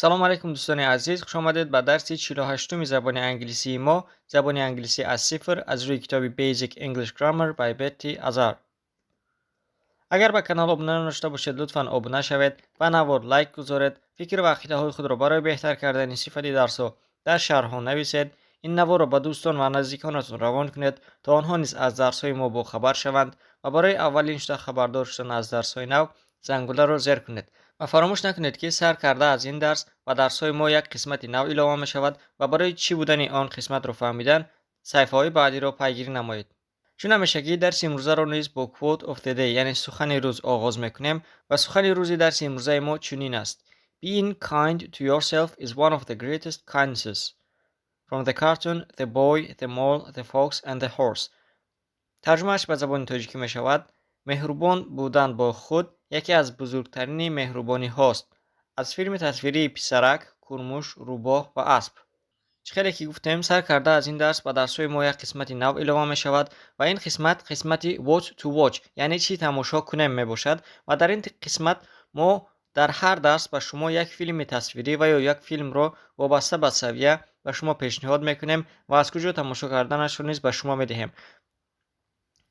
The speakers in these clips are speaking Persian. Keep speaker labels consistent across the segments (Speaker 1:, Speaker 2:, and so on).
Speaker 1: سلام علیکم دوستان عزیز، خوش آمدید به درس 48 زبان انگلیسی ما. زبان انگلیسی از صفر از روی کتاب Basic English Grammar by Betty Azar. اگر به کانال ابونه نشده باشید لطفاً ابونه شوید و نوار لایک گذارید. فکر و عقیده های خود را برای بهتر کردن صفت درس ها در شرح نویسید. این نوار را به دوستان و نزدیکانتون روان کنید تا آنها نیز از درس های ما با خبر شوند و برای اولین شده خبردار شدن از درس های نو زنگوله را زیر کنید. و فراموش نکنید که سرکرده از این درس و درس های ما یک قسمت نو اضافه می شود و برای چی بودن آن قسمت را فهمیدن صفحه های بعدی را پیگیری نمایید. چون همیشگی درس امروزه رو نیز با quote of the day یعنی سخن روز آغاز میکنیم و سخن روزی درس امروزه ما چنین است: Being kind to yourself is one of the greatest kindnesses. From the cartoon The Boy, the Mole, the Fox and the Horse. ترجمهش به زبان تاجیکی می شود: مهربان بودن با خود یکی از بزرگترین مهربانی هاست. از فیلم تصویری پسرک، کرموش، روباه و اسب. خیلی که گفتیم سرکرده از این درس با درس‌های ما یک قسمت نو اضافه می شود و این قسمت watch to watch یعنی چی تماشا کنیم می باشد و در این قسمت ما در هر درس به شما یک فیلم تصویری و یا یک فیلم را وابسته به سویه به شما پیشنهاد میکنیم و از کجا تماشا کردنش رو نیز به شما میدهیم.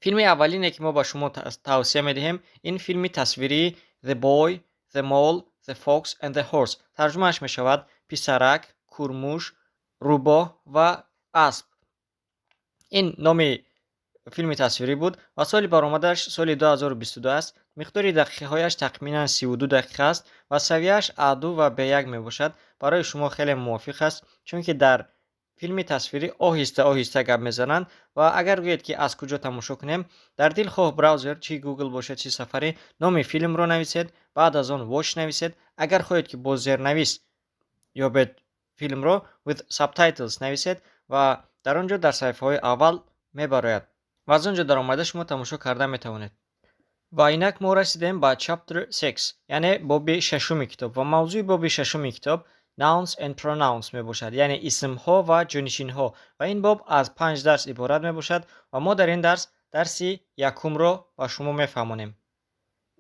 Speaker 1: فیلم اولینی که ما به شما توصیه میدهیم این فیلم تصویری The Boy, the Mole, the Fox and the Horse. ترجمهش می شود پسرک، کرموش، روباه و اسب. این نام فیلم تصویری بود و سال برآمدش سال 2022 است. مقدار دقیقه هایش تقریبا 32 دقیقه است و سویهش A2 و B1 می باشد. برای شما خیلی موافق است چون که در فیلم تصویری آهسته آهسته گپ میزنند و اگر گویید که از کجا تماشا کنیم در دلخواه براوزر چی گوگل باشد چی سفاری نام فیلم رو نویسید، بعد از آن واچ نویسید. اگر خواهید که با زیرنویس یا به فیلم رو with subtitles نویسید و در آنجا در صفحه های اول میبراید و از آنجا در آمده شما تماشا کرده میتوانید. و اینک ما رسیدیم به chapter 6 یعنی باب ششم کتاب و موضوع باب ششم کتاب nouns and pronouns می باشد یعنی اسم ها و جانشین ها و این باب از 5 درس عبارت می باشد و ما در این درس یکم را با شما میفهمانیم.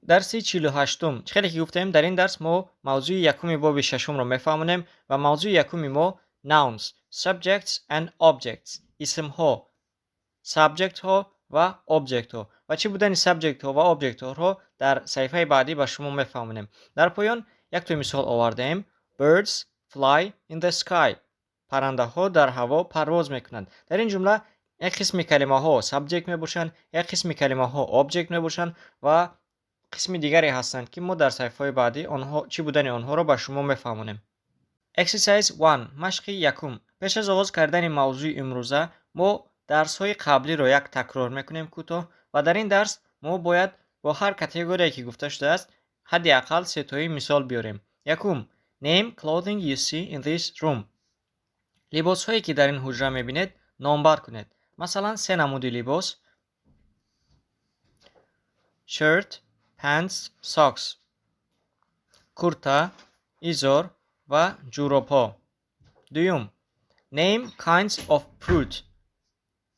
Speaker 1: درس 48م خیلی که گفتیم در این درس ما موضوع یکم باب ششم را میفهمانیم و موضوع یکم ما nouns, subjects and objects اسم ها، subject ها و object ها و چی بودن subject ها و object ها در صفحه بعدی با شما میفهمونیم. در پایان یک تا مثال آوردیم: birds fly in the sky. پرنده ها در هوا پرواز میکنند. در این جمله یک قسم کلمه ها subject میباشند، یک قسم کلمه ها object میباشند و قسم دیگری هستند که ما در صفحه بعدی آنها چی بودن آنها را با شما میفهمونیم. Exercise 1 مشق یکم. پیش از آغاز کردن موضوع امروزه ما درس های قبلی را یک تکرار میکنیم کوتاه و در این درس ما باید با هر کاتگوری که گفته شده است حداقل 3 تایی مثال بیاریم. یکم name clothing you see in this room. لباس هایی که در این حجره میبینید نامبر کنید. مثلا 3 نمود لباس: shirt, pants, socks. کرتا، ایزار و جوراب ها. دوم name kinds of fruit.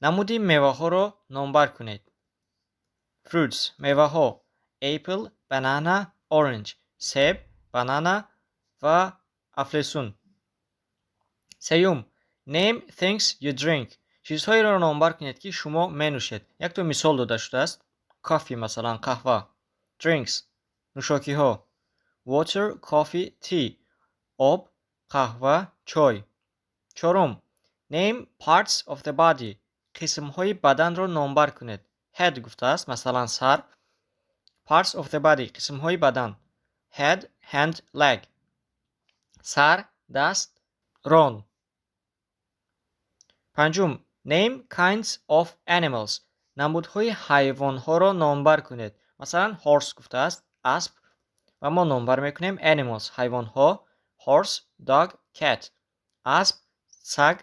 Speaker 1: نمودی میوه ها را نامبر کنید. fruits میوه ها: apple, banana, orange. سیب، بانانا و افلسون. سیوم name things you drink. چیزهایی را نامبر کنید که شما می نوشید. یک تا مثال داده شده است: کافی مثلا قهوه. drinks نوشاکی ها: water, coffee, tea. آب، قهوه، چای. چهارم name parts of the body. قسم های بدن را نامبر کنید. head گفته است مثلا سر. parts of the body قسم های بدن: head, hand, leg. سر، دست، ران. پنجم name kinds of animals. نمودهای حیوان ها را نامبر کنید. مثلا horse گفته است اسب و ما نامبر میکنیم animals حیوان ها: horse, dog, cat. اسب، سگ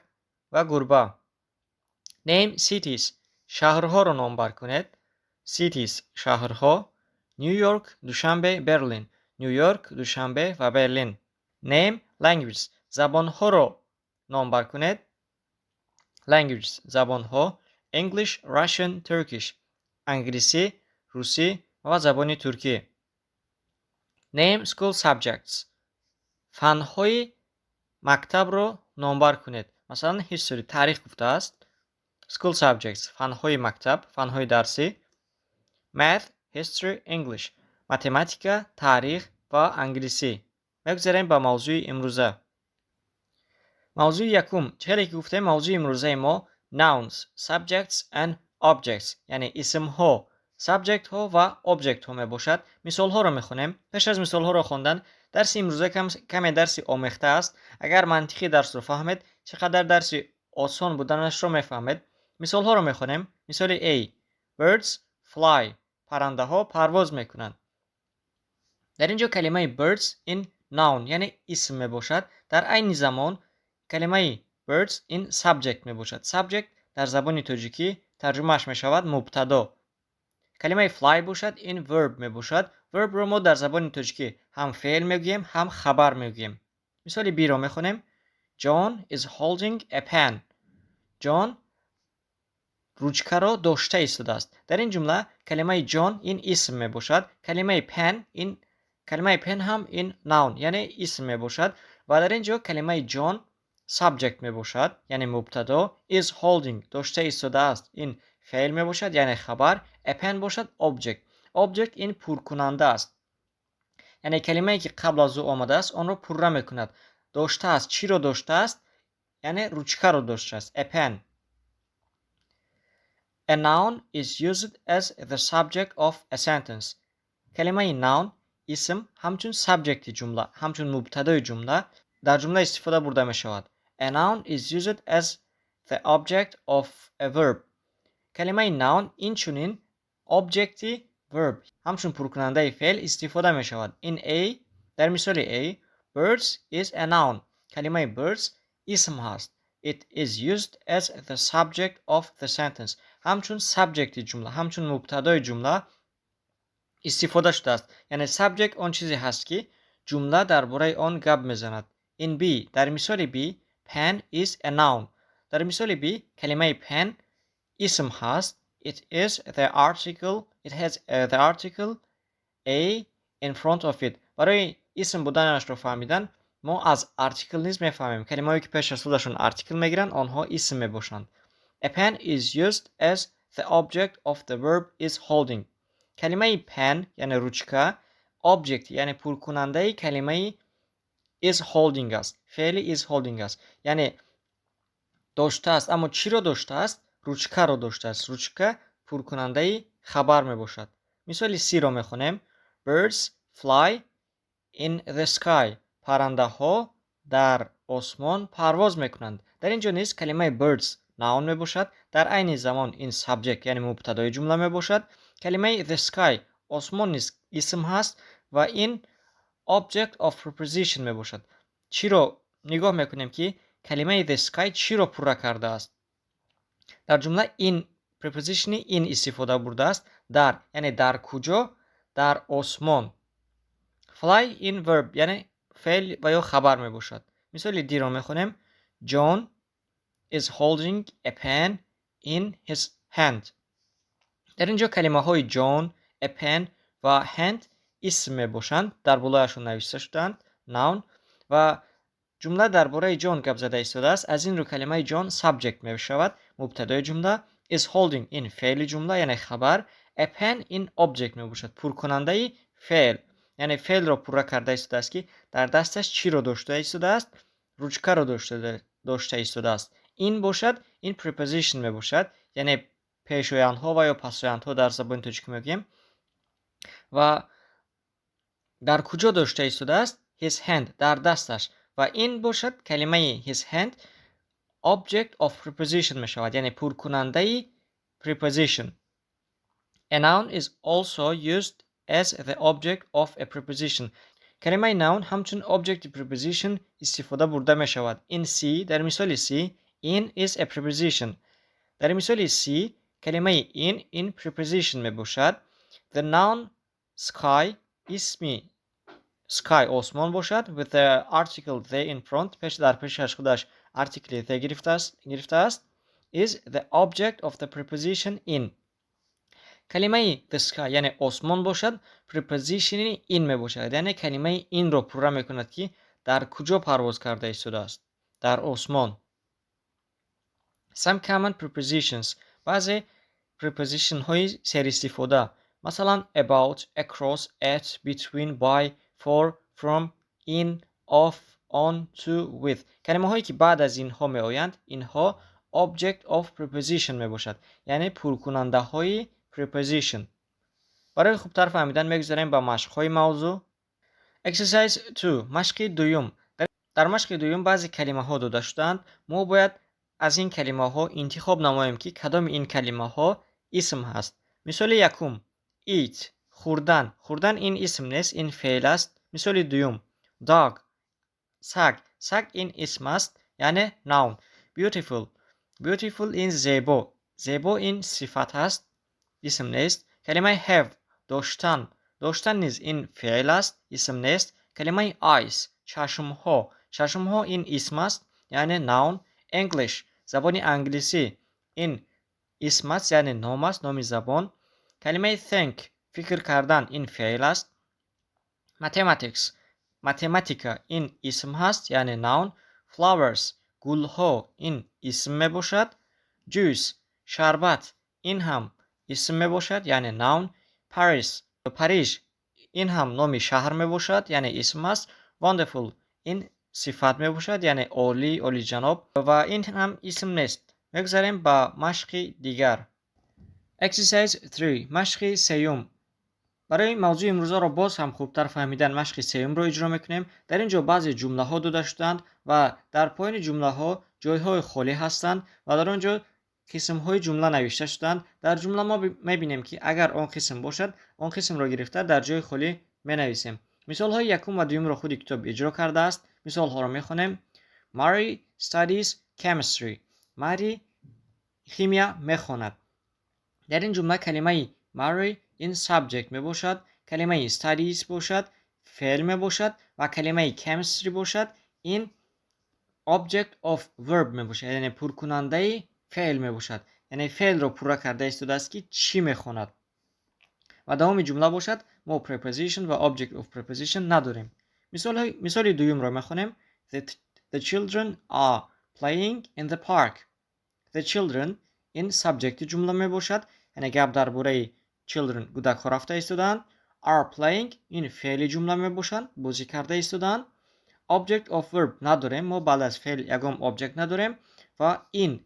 Speaker 1: و گربه. name cities. شهرها را نامبر کنید. cities شهرها: نیویورک، دوشنبه، برلین. نیویورک، دوشنبه و برلین. name languages. زبانها را نامبر کنید. languages زبانها: English, Russian, Turkish. انگلیسی، روسی و زبان ترکی. name school subjects. فن‌های مکتب رو نامبر کنید. مثلا history تاریخ گفته است. school subjects فن‌های مکتب، فن‌های درسی. math history english متماتیکا، تاریخ و انگلیسی. بگذاریم به موضوع امروزه. موضوع یکم چهره که گفته موضوع امروزه ما nouns subjects and objects یعنی اسم ها، subject ها و object ها می باشد. مثال ها رو میخونیم. پیش از مثال ها رو خواندن درس امروزه کمی درسی آمیخته است. اگر منطقی درس رو فهمید چقدر درسی آسان بودنش رو میفهمید. مثال ها رو میخونیم. مثال A birds fly پرنده ها پرواز میکنند. در اینجا کلمه birds in noun یعنی اسم می باشد. در عین زمان کلمه birds in subject می باشد. subject در زبان تاجیکی ترجمهش می شود مبتدا. کلمه fly باشد این verb می باشد. verb رو ما در زبان تاجیکی هم فعل می گوییم هم خبر می گوییم. مثال B رو می خونیم. John is holding a pen. John روچکه را داشته ایستاده است. در این جمله کلمه جان این اسم می باشد. کلمه پن هم این noun یعنی اسم می باشد و در اینجا کلمه جان subject می باشد یعنی مبتدا. is holding داشته ایستاده است این فعل می باشد یعنی خبر. a pen باشد object این پر کننده است یعنی کلمه‌ای که قبل از او آمده است آن را پر می کند. داشته است چی را داشته است یعنی روچکه را داشته است. a pen. A noun is used as the subject of a sentence. کلمه noun اسم همچون subject جمله همچون مبتدای جمله در جمله استفاده برده می شود. A noun is used as the object of a verb. کلمه noun این چونین object verb همچون پرکننده فعل استفاده می شود. In A در مثال A birds is a noun. کلمه birds اسم هست. It is used as the subject of the sentence. همچون subject جمله همچون مبتدای جمله استفاده شده است. یعنی subject آن چیزی هست که جمله درباره آن گپ میزند. In B در مثال B pen is a noun. در مثال B کلمه pen اسم هست. It has the article a in front of it. برای اسم بودنش رو فهمیدن ما از article نیز میفهمیم. کلمه‌ای که پیش از خودشون article میگیرن آنها اسم میباشند. A pen is used as the object of the verb is holding. کلمه pen یعنی روچکه object یعنی پرکننده کلمه is holding است. فعل is holding است. یعنی داشته است اما چی رو داشته است؟ روچکه رو داشته است. روچکه پرکننده خبر می باشد. مثال C رو میخونیم. Birds fly in the sky. پرنده ها در آسمان پرواز میکنند. در اینجا نیز کلمه birds noun می باشد. در عین زمان این subject یعنی مبتدای جمله می باشد. کلمه the sky آسمان نیز اسم هست و این object of preposition می باشد. چی رو نگاه میکنیم که کلمه the sky چی رو پر کرده است؟ در جمله این preposition این استفاده برده است. در یعنی در کجا؟ در آسمان. fly in verb یعنی فعل و یا خبر می باشد. مثال دی رو میخونیم. John is holding a pen in his hand. در اینجا کلمه های John, a pen و hand اسم می باشند. در بالایشون نوشته شدند noun و جمله درباره جان گپ زده ایستاده است. از این رو کلمه جان subject می شود. مبتدای جمله is holding این فعل جمله یعنی خبر. a pen این object می باشد. پر کننده فعل یعنی فعل را پر کرده ایستاده است که در دستش چی رو داشته ایستاده است؟ روچکه رو داشته ایستاده است. این باشد این preposition می باشد یعنی پیشویند ها و یا پسویند ها در زبان تاجیکی میگیم. و در کجا داشته ایستاده است؟ his hand در دستش و این باشد کلمه his hand object of preposition می شود یعنی پر کننده preposition. A noun is also used as the object of a preposition. کلمه noun همچون object preposition استفاده برده می شود. In C در مثال C in is a preposition. در مثال C کلمه in preposition می باشد. The noun sky اسمی sky آسمان باشد with the article the in front پیش در پیشش خودش article the گرفته است is the object of the preposition in. کلمه the sky یعنی آسمان باشد preposition in می باشد یعنی کلمه in رو پر می کند که در کجا پرواز کرده است؟ در آسمان. Some common prepositions. بعضی preposition های سر استفاده. مثلا about, across, at, between, by, for, from, in, of, on, to, with. کلمه هایی که بعد از اینها می آیند اینها object of preposition می باشد. یعنی پرکننده های preposition. برای خوبتر فهمیدن میگذاریم با مشق های موضوع. Exercise 2. مشق دوم. در مشق دوم بعضی کلمه ها داده شدند. ما باید از این کلمه ها انتخاب نماییم که کدام این کلمه ها اسم هست. مثال یکم eat خوردن. خوردن این اسم نیست، این فعل است. مثال دوم dog سگ. سگ این اسم است، یعنی noun. beautiful beautiful این زیبا. زیبا این صفت است، اسم نیست. کلمه have داشتن. داشتن نیز این فعل است، اسم نیست. کلمه eyes چشم ها. چشم ها این اسم است، یعنی noun. English زبان انگلیسی این اسم است، یعنی نام است، نام زبان. کلمه think فکر کردن این فعل است. mathematics متماتیکا این اسم هست، یعنی noun. flowers گل ها این اسم می باشد. juice شربت این هم اسم می باشد، یعنی noun. paris پاریس این هم نام شهر می باشد، یعنی اسم است. wonderful این صفت می باشد، یعنی عالی، عالی جناب، و این هم اسم نیست. میگذاریم با مشق دیگر. exercise 3 مشق سیوم. برای موضوع امروز را باز هم خوبتر فهمیدن مشق سیوم رو اجرا میکنیم. در اینجا بعضی جمله ها داده شدند و در پایین جمله ها جای های خالی هستند و در آنجا قسم های جمله نوشته شدند. در جمله ما میبینیم که اگر آن قسم باشد آن قسم را گرفته در جای خالی می نویسیم. مثال های یکم و دوم را خود کتاب اجرا کرده است. مثال ها را میخونیم. Mary studies chemistry. ماری شیمیا میخواند. در این جمله کلمه Mary این subject می باشد، کلمه studies باشد فعل می باشد و کلمه chemistry باشد این object of verb می باشد، یعنی پرکننده فعل می باشد، یعنی فعل رو پورا کرده است که چی می خواند. و دوم جمله باشد ما preposition و object of preposition نداریم. مثال دوم رو می خونیم. The children are playing in the park. The children این subject جمله می باشد، یعنی گپ درباره children کودک ها رفته ایستادند. are playing این فعل جمله می باشند، بازی کرده ایستادند. object of verb نداریم، ما بعد از فعل یگام object نداریم. و این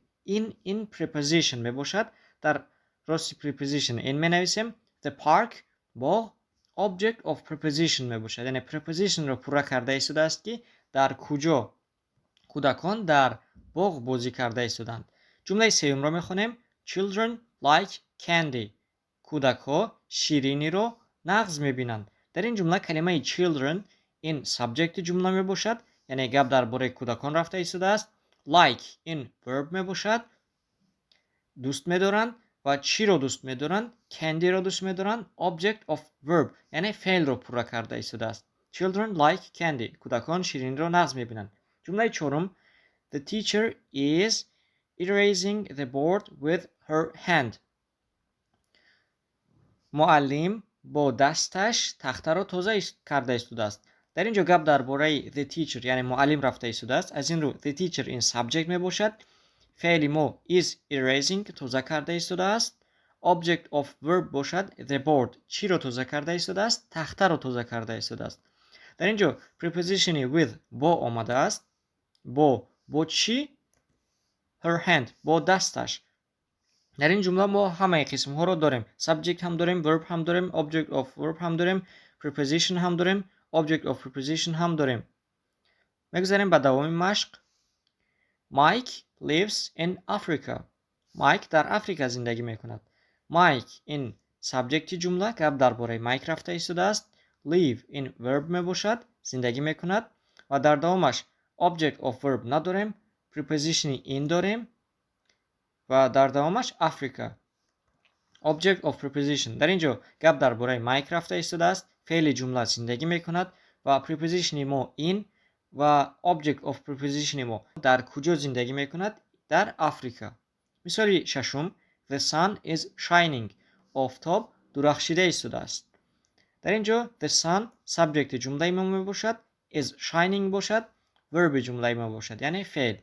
Speaker 1: preposition می باشد. در راست preposition این می نویسیم. the park با object of preposition می باشد، یعنی preposition رو پورا کرده ایستاده است که در کجا کودکان در باغ بازی کرده ایستادند. جمله سوم رو میخونیم. Children like candy. کودک ها شیرینی رو نغز میبینند. در این جمله کلمه children این subject جمله میباشد، یعنی گپ درباره کودکان رفته ایستاده است. like این verb میباشد، دوست میدارند. و چی رو دوست میدارند؟ candy رو دوست میدارند. object of verb یعنی فعل رو پورا کرده ایستاده است. Children like candy. کودکان شیرینی رو نغز میبینند. جمله چهارم. The teacher is erasing the board with her hand. معلم با دستش تخته را تازه کرده ایستاده است. در اینجا گپ درباره the teacher یعنی معلم رفته ایستاده است. از این رو the teacher این subject می باشد. فعل ما is erasing تازه کرده ایستاده است. object of verb باشد the board چی را تازه کرده ایستاده است؟ تخته را تازه کرده ایستاده است. در اینجا preposition with با آمده است. با چی؟ her hand با دستش. در این جمله ما همه قسم ها رو داریم. subject هم داریم، verb هم داریم، object of verb هم داریم، preposition هم داریم، object of preposition هم داریم. میگذاریم به دوام مشق. Mike lives in Africa. مایک در آفریقا زندگی میکند. Mike این subject جمله که درباره مایک رفته ایستاده است. live این verb می باشد، زندگی میکند. و در دوامش object of verb نداریم، preposition این داریم و در دوامش آفریقا. object of preposition در اینجا گپ درباره مایک رفته ایستاده است. فعل جمله زندگی میکند و preposition ما این و object of preposition ما در کجا زندگی میکند؟ در آفریقا. مثال ششم. The sun is shining. آفتاب درخشیده ایستاده است. در اینجا the sun subject جمله ما می باشد. is shining باشد verb جمله ما باشد یعنی فعل.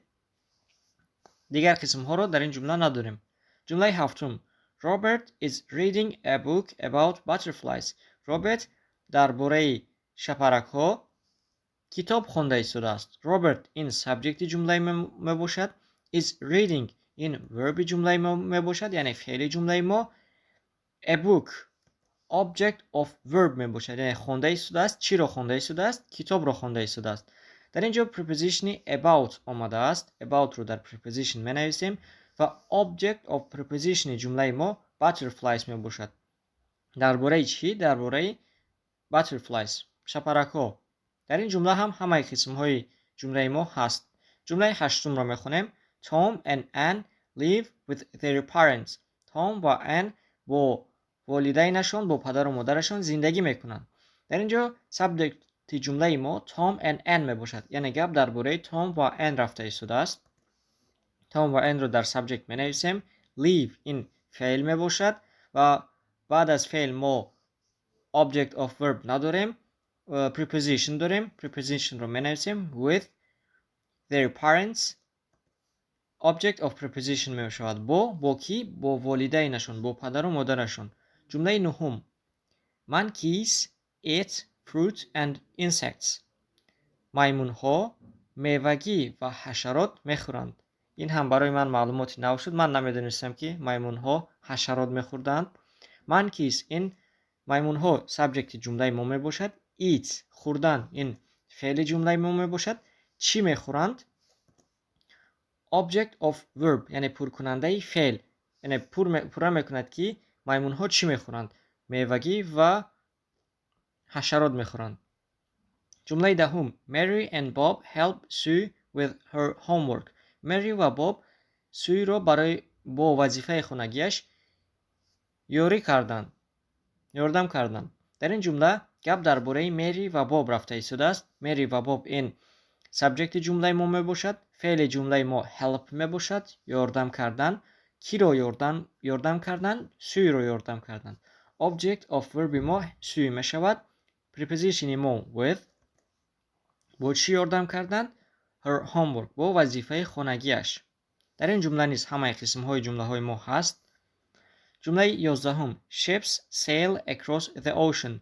Speaker 1: دیگر قسم ها رو در این جمله نداریم. جمله هفتم Robert is reading a book about butterflies. رابرت درباره شپرک ها کتاب خوانده ایستاده است. Robert این سابجکت جمله ما باشد. is reading این verb جمله ما باشد یعنی فعل جمله ما. a book object of verb می باشد یعنی خوانده ایستاده است. چی را خوانده ایستاده است؟ کتاب را خوانده ایستاده است. در اینجا preposition about آمده است. about رو در preposition می نویسیم و object of preposition جمله ما butterflies می باشد. درباره چی؟ درباره butterflies شپرک ها. در این جمله هم همه قسم های جمله ما هست. جمله هشتم را می خونیم. Tom and Anne live with their parents. Tom و Anne با والدینشان با پدر و مادرشان زندگی میکنند. در اینجا سابجکت جمله ما Tom and Anne می باشد یعنی گپ درباره Tom و Anne رفته ایستاده است. Tom و Anne رو در سابجکت می نویسیم. live این فعل می باشد و بعد از فعل ما object of verb نداریم. preposition داریم. preposition رو می نویسیم with their parents. object of preposition می شود با کی؟ با والدینشون با پدر و مادرشون. جمله نهم Monkeys eat fruit and insects. میمون ها میوگی و حشرات میخورند. این هم برای من معلوماتی نو شد. من نمیدونستم که میمون ها حشرات میخوردند. Monkeys این میمون ها سابجکت جمله ما می باشد. eat خوردن این فعل جمله ما می باشد. چی میخورند؟ object of verb یعنی پر کننده فعل یعنی پر میکند که میمون ها چی میخورند؟ میوگی و حشرات میخورند. جمله دهم Mary and Bob help Sue with her homework. مری و باب سوی را برای با وظیفه خانگیش یاردم کردند. در این جمله گپ درباره مری و باب رفته ایستاده است. مری و باب این سابجکت جمله ما می باشد. فعل جمله ما help می باشد یاردم کردن. کی را یاردم کردن؟ سوی را یاردم کردن. object of verb ما سوی می شود. preposition ما with با چی یاردم کردن؟ her homework با وظیفه خانگیش. در این جمله نیز همه قسم های جمله های ما هست. جمله 11 ships sail across the ocean.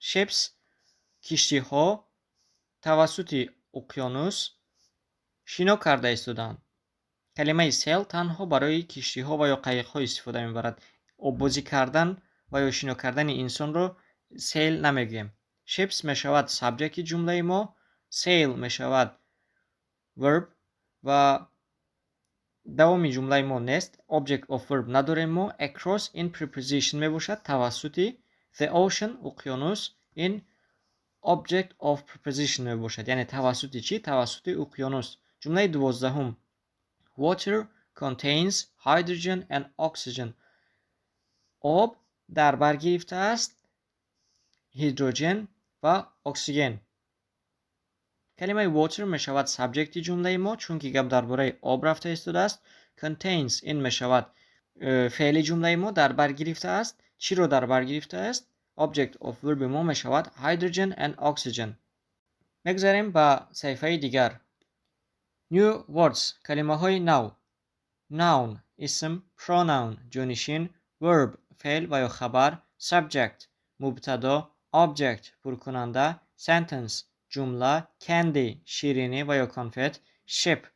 Speaker 1: ships کشتی ها توسط اقیانوس شنا کرده ایستادند. کلمه sail تنها برای کشتی ها و یا قایق ها استفاده میبرد. آببازی کردن و یا شنا کردن انسان رو sail نمیگیم. ships می شود سابجکت جمله ما. sail می شود verb و دوام جمله ما نیست. object of verb نداریم ما. across این preposition می باشد توسط. the ocean اقیانوس این object of preposition می باشد یعنی توسط چی؟ توسط اقیانوس. جمله 12 water contains hydrogen and oxygen. آب در بر گرفته است هیدروژن و اکسیژن. کلمه water می شود سابجکت جمله ما چون که گپ درباره آب رفته ایستاده است. contains این می شود فعل جمله ما در بر گرفته است. چی رو در بر گرفته است؟ object of verb ما می شود hydrogen and oxygen. بگذاریم به صفحه دیگر. new words کلمه های نو. noun اسم. pronoun جانشین. verb فعل و یا خبر. subject مبتدا. object پرکننده. sentence جمله. candy شیرینی و یا کنفت. ship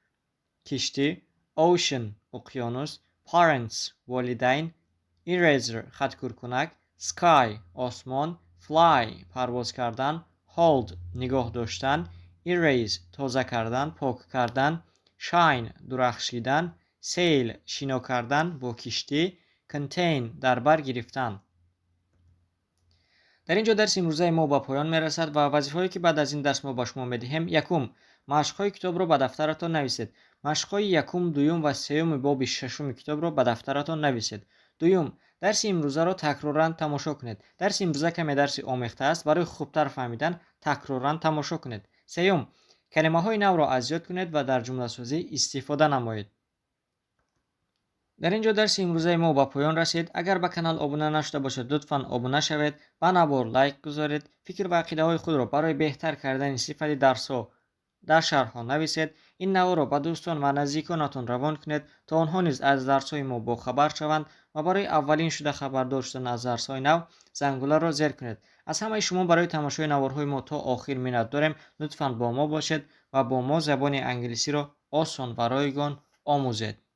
Speaker 1: کشتی. ocean اقیانوس. parents والدین. eraser خط کنک. sky آسمان. fly پرواز کردن. hold نگاه داشتن. erase تازه کردن پاک کردن. shine درخشیدن. sail شنا کردن با کشتی. contain در بر گرفتن. در اینجا درس امروزه ما به پایان میرسد و وظیفه‌ای که بعد از این درس ما با شما میدهیم. یکم مشق‌های کتاب رو به دفترتان نویسید. مشق‌های یکم، دوم و سوم باب ششم کتاب رو به دفترتان نویسید. دوم درس امروزه رو تکرارا تماشا کنید. درس امروزه کمی درس آمیخته است. برای خوبتر فهمیدن تکرارا تماشا کنید. سوم کلمه‌های نو را از یاد کنید و در جمله سازی استفاده نمایید. در اینجا درس امروزه ما با پایان رسید. اگر به کانال ابونه نشده باشید لطفاً ابونه شوید و نبار لایک گذارید. فکر و عقیده های خود را برای بهتر کردن صفت درس ها در شرح ها نویسید. این نوار را به دوستان و نزدیکانتان روان کنید تا آنها نیز از درس های ما با خبر شوند و برای اولین شده خبردار شدن از درس های نو زنگوله را زیر کنید. از همه شما برای تماشای نوارهای ما تا آخر منت داریم. لطفاً با ما باشید و با ما زبان انگلیسی را آسان و رایگان آموزید.